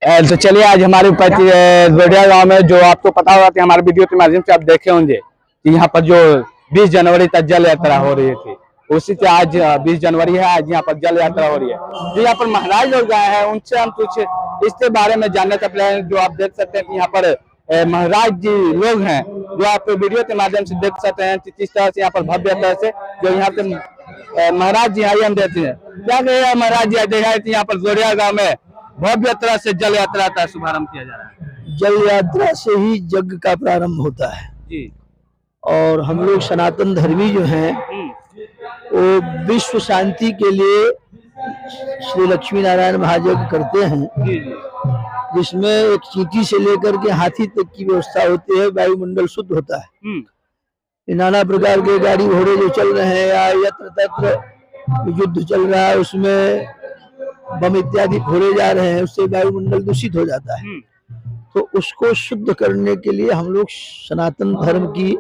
तो चलिए आज हमारे गोडिया गांव में जो आपको पता होगा कि हमारे वीडियो के माध्यम से आप देखे होंगे कि यहाँ पर जो 20 जनवरी तक जल यात्रा हो रही थी, उसी से आज 20 जनवरी है। आज यहाँ पर जल यात्रा हो रही है। जो यहाँ पर महाराज लोग आए हैं उनसे हम कुछ इसके बारे में जानना चाहते हैं। जो आप देख सकते हैं कि यहाँ पर महाराज जी लोग हैं, जो आप वीडियो के माध्यम से देख सकते हैं किस तरह से यहाँ पर भव्य तरह से जो यहाँ पे महाराज जी आइए हम देते हैं। क्या कहेगा महाराज जी? देखा है कि यहाँ पर गोडिया गाँव में भव्य तरह से जल यात्रा का शुभारंभ किया जा रहा है। जल यात्रा से ही यज्ञ का प्रारंभ होता है जी। और हम लोग सनातन धर्मी जो हैं वो विश्व शांति के लिए श्री लक्ष्मी नारायण महायज्ञ करते हैं, जिसमें एक चींटी से लेकर के हाथी तक की व्यवस्था होती है। वायुमंडल शुद्ध होता है। नाना प्रकार के गाड़ी घोड़े जो चल रहे हैं या यत्र तत्र युद्ध चल रहा है, उसमें बम इत्यादि फोड़े जा रहे हैं, उससे वायुमंडल दूषित हो जाता है। तो उसको शुद्ध करने के लिए हम लोग सनातन धर्म की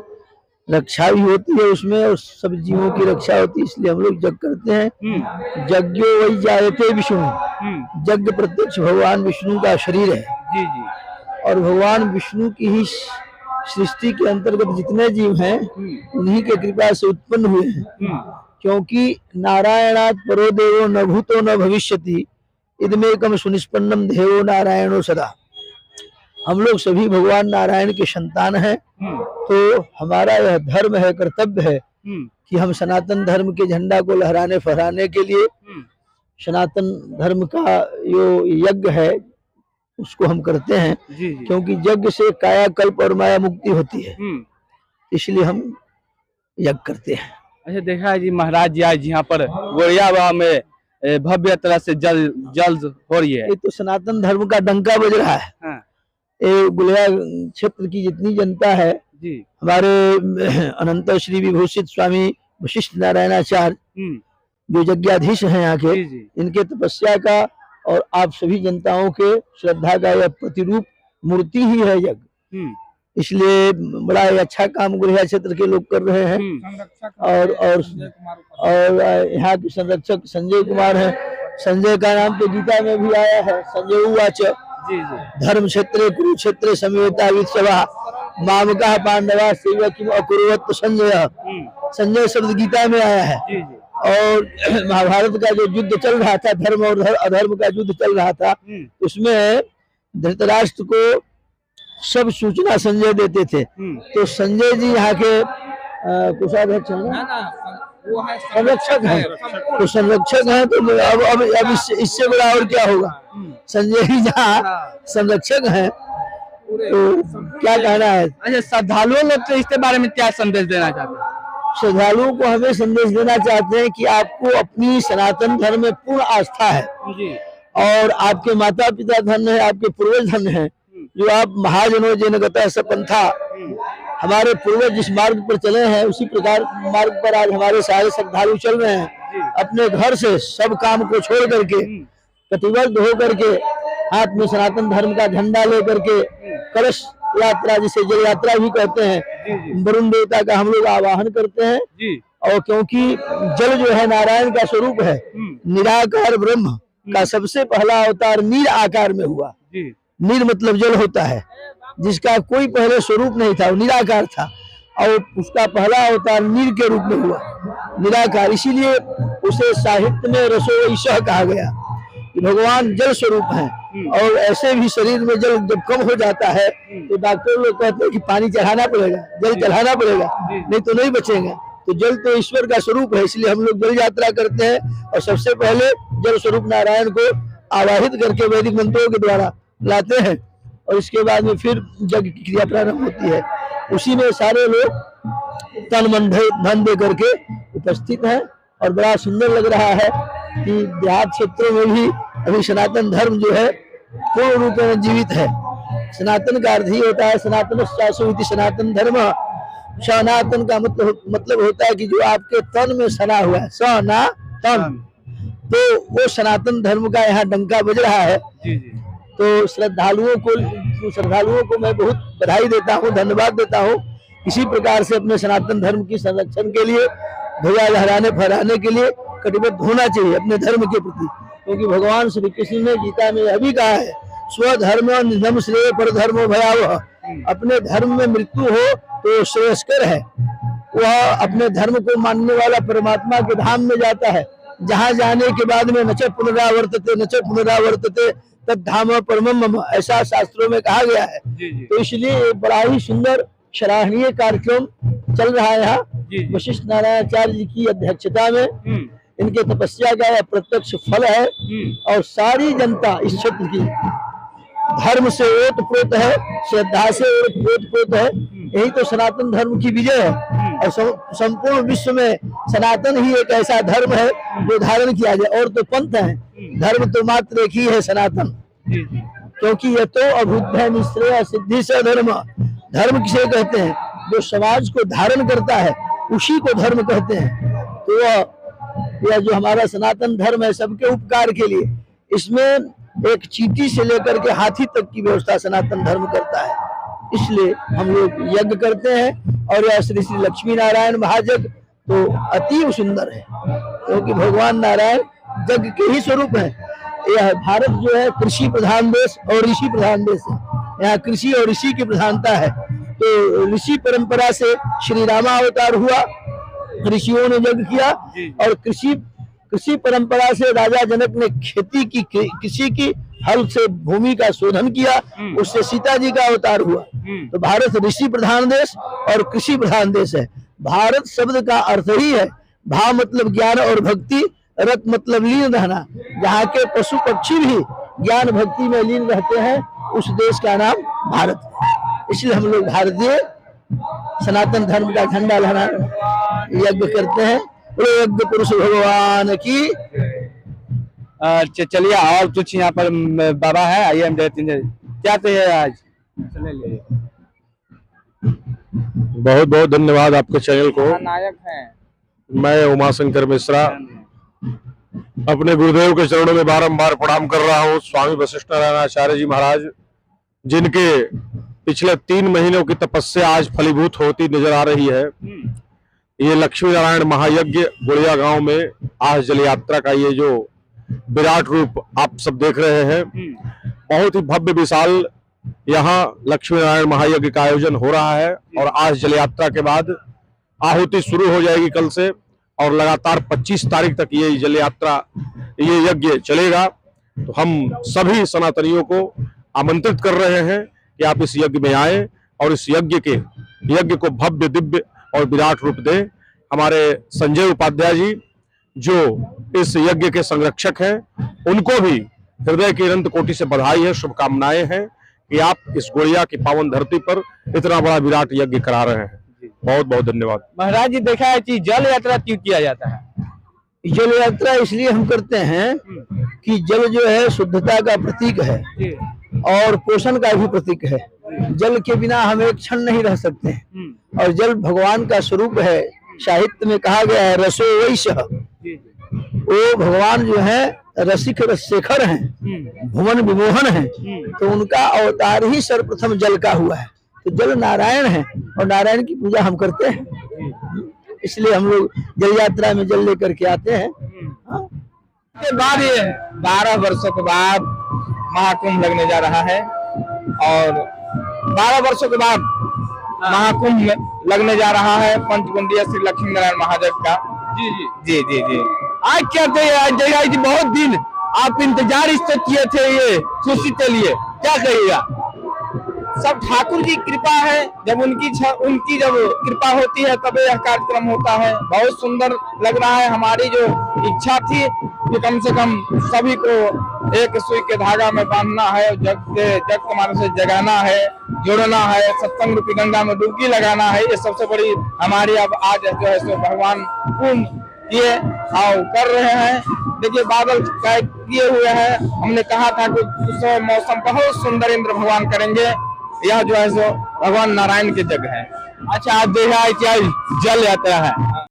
रक्षा भी होती है उसमें, और सब जीवों की रक्षा होती है, इसलिए हम लोग यज्ञ करते हैं। यज्ञो वही जायते विष्णु, यज्ञ प्रत्यक्ष भगवान विष्णु का शरीर है। जी जी। और भगवान विष्णु की ही सृष्टि के अंतर्गत जितने जीव हैं उन्हीं के कृपा से उत्पन्न हुए हैं। क्योंकि नारायणात् परो देवो न भूतो न भविष्यति इदमेकम सुनिष्पन्नम देवो नारायणो सदा। हम लोग सभी भगवान नारायण के संतान हैं। तो हमारा यह धर्म है, कर्तव्य है कि हम सनातन धर्म के झंडा को लहराने फहराने के लिए सनातन धर्म का जो यज्ञ है उसको हम करते हैं। क्योंकि यज्ञ से कायाकल्प और माया मुक्ति होती है, इसलिए हम यज्ञ करते हैं। अच्छा, देखा है जी महाराज जी आज यहाँ पर गोडिया गाँव में भव्य तरह से जल हो रही है। ये तो सनातन धर्म का डंका बज रहा है। हाँ। ये गोडिया क्षेत्र की जितनी जनता है जी, हमारे अनंत श्री विभूषित स्वामी वशिष्ठ नारायणाचार्य जो यज्ञाधीश हैं यहाँ के, इनके तपस्या का और आप सभी जनताओं के श्रद्धा का यह प्रतिरूप मूर्ति ही है यज्ञ। इसलिए बड़ा अच्छा काम गोडिया क्षेत्र के लोग कर रहे हैं। और यहाँ के संरक्षक संजय कुमार हैं। संजय का नाम तो गीता में भी आया है। संजय उवाच धर्म क्षेत्रे कुरुक्षेत्रे समेता वित्सवा मामका पांडवा सेवा किम अकुर्वत संजय। संजय शब्द गीता में आया है। और महाभारत का जो युद्ध चल रहा था, धर्म और अधर्म का युद्ध चल रहा था, उसमें धृतराष्ट्र को सब सूचना संजय देते थे। तो संजय जी यहाँ के कोषाध्यक्ष हैं ना, संरक्षक हैं। तो संरक्षक हैं तो अब इससे बड़ा और क्या होगा। संजय जी जहाँ संरक्षक हैं तो क्या कहना है। अच्छा, श्रद्धालुओं लोग तो इसके बारे में क्या संदेश देना चाहते हैं? श्रद्धालुओं को हमें संदेश देना चाहते हैं कि आपको अपनी सनातन धर्म में पूर्ण आस्था है और आपके माता पिता धन्य है, आपके पूर्वज धन्य है, जो आप महाजनों जनगता सपंथा, हमारे पूर्वज जिस मार्ग पर चले हैं उसी प्रकार मार्ग पर आज हमारे सारे श्रद्धालु चल रहे हैं। अपने घर से सब काम को छोड़ करके कटिबद्ध होकर के हाथ में सनातन धर्म का झंडा लेकर के कलश यात्रा, जिसे जल यात्रा भी कहते हैं, वरुण देवता का हम लोग आवाहन करते हैं। और क्योंकि जल जो है नारायण का स्वरूप है, निराकार ब्रह्म का सबसे पहला अवतार नीर आकार में हुआ। नीर मतलब जल होता है, जिसका कोई पहले स्वरूप नहीं था, वो निराकार था और उसका पहला अवतार नीर के रूप में हुआ, निराकार। इसीलिए उसे साहित्य में रसोईशः कहा गया कि भगवान जल स्वरूप हैं। और ऐसे भी शरीर में जल जब कम हो जाता है तो डॉक्टर लोग कहते हैं कि पानी चढ़ाना पड़ेगा, जल चढ़ाना पड़ेगा, नहीं तो नहीं बचेगा। तो जल तो ईश्वर का स्वरूप है, इसलिए हम लोग जल यात्रा करते हैं। और सबसे पहले जल स्वरूप नारायण को आवाहित करके वैदिक मंत्रों के द्वारा लाते हैं और इसके बाद में फिर यज्ञ की क्रिया प्रारंभ होती है। उसी में सारे लोग तन मन धन दे करके उपस्थित हैं और बड़ा सुंदर लग रहा है कि देहात क्षेत्रों में भी अभी सनातन धर्म जो है पूर्ण रूप में जीवित है। सनातन का अर्थ ही होता है सनातन शाश्वती सनातन धर्म। सनातन का मतलब होता है कि जो आपके तन में सना हुआ है, सनातन। तो वो सनातन धर्म का यहाँ डंका बज रहा है। तो श्रद्धालुओं को मैं बहुत बधाई देता हूँ, धन्यवाद देता हूँ। इसी प्रकार से अपने सनातन धर्म की संरक्षण के लिए, ध्वजा लहराने फहराने के लिए कटिबद्ध होना चाहिए अपने धर्म के प्रति। क्योंकि भगवान श्री कृष्ण ने गीता में यह भी कहा है स्वधर्म निधम श्रेय पर धर्मो भयावह, अपने धर्म में मृत्यु हो तो श्रेयस्कर है। वह अपने धर्म को मानने वाला परमात्मा के धाम में जाता है, जहाँ जाने के बाद में नच पुनरावर्तते तद धाम परमम मम, ऐसा शास्त्रों में कहा गया है। तो इसलिए बड़ा ही सुंदर सराहनीय कार्यक्रम चल रहा है यहाँ वशिष्ठ नारायणाचार्य जी की अध्यक्षता में। इनके तपस्या का यह प्रत्यक्ष फल है और सारी जनता इस क्षेत्र की धर्म से ओतप्रोत है, श्रद्धा से ओतप्रोत है। यही तो सनातन धर्म की विजय है और संपूर्ण विश्व में सनातन ही एक ऐसा धर्म है जो धारण किया जाए। और तो पंथ है, धर्म तो मात्र एक ही है, सनातन। क्योंकि ये तो अभूत है निश्रेय सिद्धि से धर्म। धर्म किसे कहते हैं? जो समाज को धारण करता है उसी को धर्म कहते हैं। तो यह जो हमारा सनातन धर्म है सबके उपकार के लिए, इसमें एक चींटी से लेकर के हाथी तक की व्यवस्था सनातन धर्म करता है। इसलिए हम लोग यज्ञ करते हैं और यह श्री श्री लक्ष्मी नारायण महायज्ञ तो अतीव सुंदर है, क्योंकि भगवान नारायण यज्ञ के ही स्वरूप है। यह भारत जो है कृषि प्रधान देश और ऋषि प्रधान देश है। यहाँ कृषि और ऋषि की प्रधानता है। तो ऋषि परंपरा से श्री रामावतार हुआ, ऋषियों ने यज्ञ किया, और कृषि परंपरा से राजा जनक ने खेती की, कृषि की, हल से भूमि का शोधन किया, उससे सीता जी का अवतार हुआ। तो भारत ऋषि प्रधान देश और कृषि प्रधान देश है। भारत शब्द का अर्थ ही है भा मतलब ज्ञान और भक्ति, रत मतलब लीन रहना। जहाँ के पशु पक्षी भी ज्ञान भक्ति में लीन रहते हैं उस देश का नाम भारत है। इसलिए हम लोग भारतीय सनातन धर्म का झंडा लहरा यज्ञ करते हैं। यज्ञ पुरुष भगवान की। चलिए और कुछ यहाँ पर बाबा है, आइए हम देखते हैं क्या चाहिए आज। बहुत बहुत धन्यवाद आपके चैनल को। नायक हैं मैं उमाशंकर मिश्रा अपने गुरुदेव के चरणों में बारंबार प्रणाम कर रहा हूँ। स्वामी वशिष्ठ नारायणाचार्य जी महाराज, जिनके पिछले 3 महीनों की तपस्या आज फलीभूत होती नजर आ रही है। ये लक्ष्मी नारायण महायज्ञ गुड़िया गांव में आज जल यात्रा का ये जो विराट रूप आप सब देख रहे हैं, बहुत ही भव्य विशाल यहाँ लक्ष्मी नारायण महायज्ञ का आयोजन हो रहा है। और आज जल यात्रा के बाद आहुति शुरू हो जाएगी कल से, और लगातार 25 तारीख तक ये जल यात्रा, ये यज्ञ चलेगा। तो हम सभी सनातनियों को आमंत्रित कर रहे हैं कि आप इस यज्ञ में आए और इस यज्ञ को भव्य दिव्य और विराट रूप दें। हमारे संजय उपाध्याय जी जो इस यज्ञ के संरक्षक हैं, उनको भी हृदय की अनंत कोटि से बधाई है, शुभकामनाएं हैं कि आप इस गोड़िया की पावन धरती पर इतना बड़ा विराट यज्ञ करा रहे हैं। बहुत बहुत धन्यवाद। महाराज जी, देखा है कि जल यात्रा क्यों किया जाता है? जल यात्रा इसलिए हम करते हैं कि जल जो है शुद्धता का प्रतीक है और पोषण का भी प्रतीक है। जल के बिना हम एक क्षण नहीं रह सकते हैं और जल भगवान का स्वरूप है। साहित्य में कहा गया है रसो वैश्य, वो भगवान जो है रसिक रसशेखर हैं, भुवन विमोहन हैं। तो उनका अवतार ही सर्वप्रथम जल का हुआ है। तो जल नारायण है और नारायण की पूजा हम करते हैं, इसलिए हम लोग जल यात्रा में जल लेकर के आते हैं। के बाद ये 12 वर्षों के बाद महाकुंभ लगने जा रहा है और 12 वर्षों के बाद महाकुंभ लगने जा रहा है पंचकुंडीय श्री लक्ष्मी नारायण महायज्ञ का। जी जी जी जी जी। आज क्या थे, बहुत दिन आप इंतजार इससे किए थे ये खुशी के लिए, क्या कहिएगा? सब ठाकुर जी कृपा है, जब उनकी जब कृपा होती है तब यह कार्यक्रम होता है। बहुत सुंदर लग रहा है। हमारी जो इच्छा थी कि कम से कम सभी को एक सुई के धागा में बांधना है, जग मार्ग से जगाना है, जोड़ना है, सत्संग रूपी गंगा में डुबकी लगाना है, ये सबसे बड़ी हमारी अब आज जो है सो भगवान पूर्ण किए और कर रहे हैं। देखिए बादल किए हुए हैं, हमने कहा था कि उस समय मौसम बहुत सुंदर इंद्र भगवान करेंगे। यह जो है सो भगवान नारायण की जगह है। अच्छा, आप देखा है क्या जल यात्रा है।